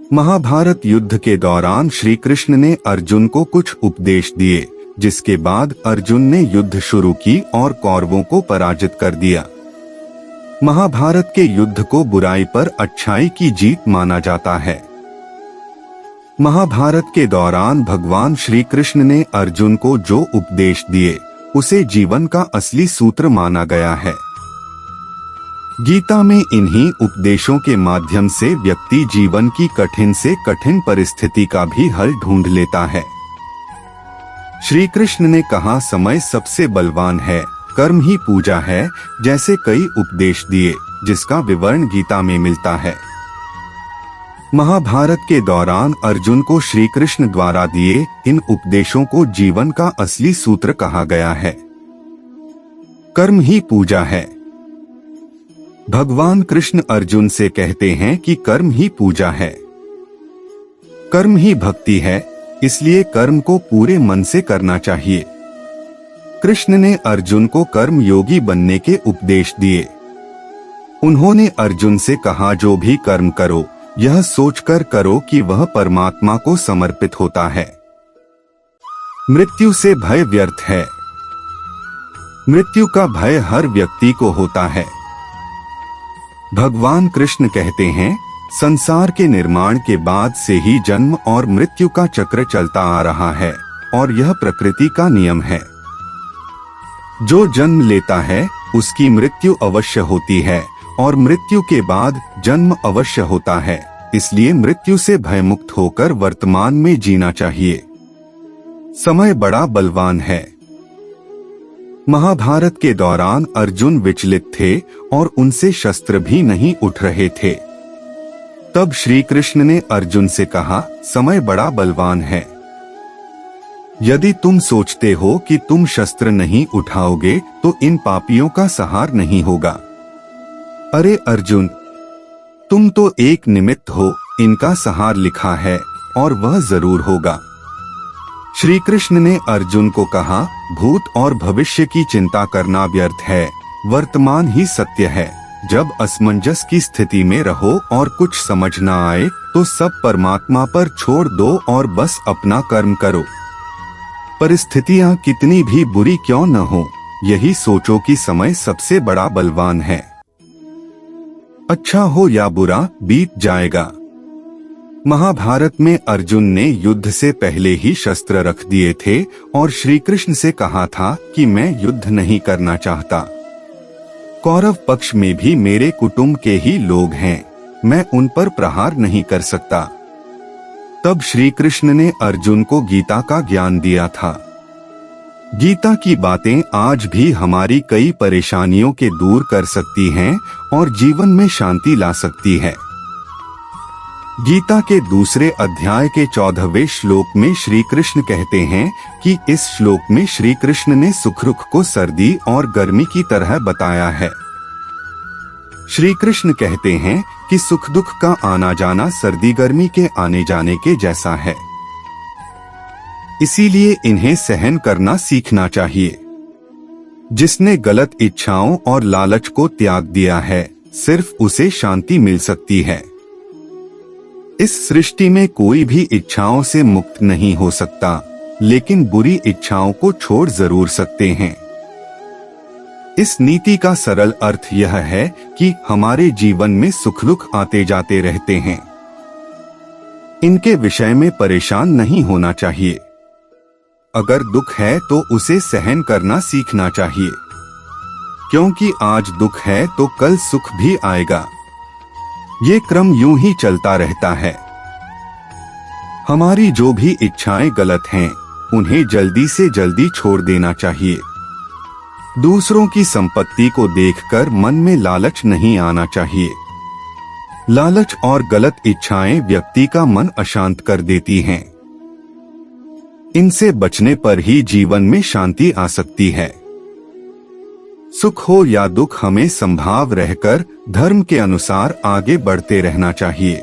महाभारत युद्ध के दौरान श्री कृष्ण ने अर्जुन को कुछ उपदेश दिए, जिसके बाद अर्जुन ने युद्ध शुरू की और कौरवों को पराजित कर दिया। महाभारत के युद्ध को बुराई पर अच्छाई की जीत माना जाता है। महाभारत के दौरान भगवान श्री कृष्ण ने अर्जुन को जो उपदेश दिए, उसे जीवन का असली सूत्र माना गया है। गीता में इन्हीं उपदेशों के माध्यम से व्यक्ति जीवन की कठिन से कठिन परिस्थिति का भी हल ढूंढ लेता है। श्री कृष्ण ने कहा, समय सबसे बलवान है, कर्म ही पूजा है, जैसे कई उपदेश दिए, जिसका विवरण गीता में मिलता है। महाभारत के दौरान अर्जुन को श्री कृष्ण द्वारा दिए इन उपदेशों को जीवन का असली सूत्र कहा गया है। कर्म ही पूजा है। भगवान कृष्ण अर्जुन से कहते हैं कि कर्म ही पूजा है, कर्म ही भक्ति है, इसलिए कर्म को पूरे मन से करना चाहिए। कृष्ण ने अर्जुन को कर्म योगी बनने के उपदेश दिए। उन्होंने अर्जुन से कहा, जो भी कर्म करो, यह सोचकर करो कि वह परमात्मा को समर्पित होता है। मृत्यु से भय व्यर्थ है। मृत्यु का भय हर व्यक्ति को होता है। भगवान कृष्ण कहते हैं, संसार के निर्माण के बाद से ही जन्म और मृत्यु का चक्र चलता आ रहा है और यह प्रकृति का नियम है। जो जन्म लेता है उसकी मृत्यु अवश्य होती है और मृत्यु के बाद जन्म अवश्य होता है, इसलिए मृत्यु से भयमुक्त होकर वर्तमान में जीना चाहिए। समय बड़ा बलवान है। महाभारत के दौरान अर्जुन विचलित थे और उनसे शस्त्र भी नहीं उठ रहे थे। तब श्री कृष्ण ने अर्जुन से कहा, समय बड़ा बलवान है। यदि तुम सोचते हो कि तुम शस्त्र नहीं उठाओगे तो इन पापियों का सहार नहीं होगा। अरे अर्जुन, तुम तो एक निमित्त हो, इनका सहार लिखा है और वह जरूर होगा। श्री कृष्ण ने अर्जुन को कहा, भूत और भविष्य की चिंता करना व्यर्थ है, वर्तमान ही सत्य है। जब असमंजस की स्थिति में रहो और कुछ समझ न आए तो सब परमात्मा पर छोड़ दो और बस अपना कर्म करो। परिस्थितियां कितनी भी बुरी क्यों न हो, यही सोचो कि समय सबसे बड़ा बलवान है। अच्छा हो या बुरा, बीत जाएगा। महाभारत में अर्जुन ने युद्ध से पहले ही शस्त्र रख दिए थे और श्री कृष्ण से कहा था कि मैं युद्ध नहीं करना चाहता। कौरव पक्ष में भी मेरे कुटुंब के ही लोग हैं, मैं उन पर प्रहार नहीं कर सकता। तब श्री कृष्ण ने अर्जुन को गीता का ज्ञान दिया था। गीता की बातें आज भी हमारी कई परेशानियों के दूर कर सकती हैं और जीवन में शांति ला सकती है। गीता के दूसरे अध्याय के 14वें श्लोक में श्री कृष्ण कहते हैं कि इस श्लोक में श्री कृष्ण ने सुख दुख को सर्दी और गर्मी की तरह बताया है। श्री कृष्ण कहते हैं कि सुख दुख का आना जाना सर्दी गर्मी के आने जाने के जैसा है, इसीलिए इन्हें सहन करना सीखना चाहिए। जिसने गलत इच्छाओं और लालच को त्याग दिया है, सिर्फ उसे शांति मिल सकती है। इस सृष्टि में कोई भी इच्छाओं से मुक्त नहीं हो सकता, लेकिन बुरी इच्छाओं को छोड़ जरूर सकते हैं। इस नीति का सरल अर्थ यह है कि हमारे जीवन में सुख दुख आते जाते रहते हैं। इनके विषय में परेशान नहीं होना चाहिए। अगर दुख है तो उसे सहन करना सीखना चाहिए, क्योंकि आज दुख है तो कल सुख भी आएगा। ये क्रम यूं ही चलता रहता है। हमारी जो भी इच्छाएं गलत हैं, उन्हें जल्दी से जल्दी छोड़ देना चाहिए। दूसरों की संपत्ति को देखकर मन में लालच नहीं आना चाहिए। लालच और गलत इच्छाएं व्यक्ति का मन अशांत कर देती हैं। इनसे बचने पर ही जीवन में शांति आ सकती है। सुख हो या दुख, हमें संभाव रहकर धर्म के अनुसार आगे बढ़ते रहना चाहिए।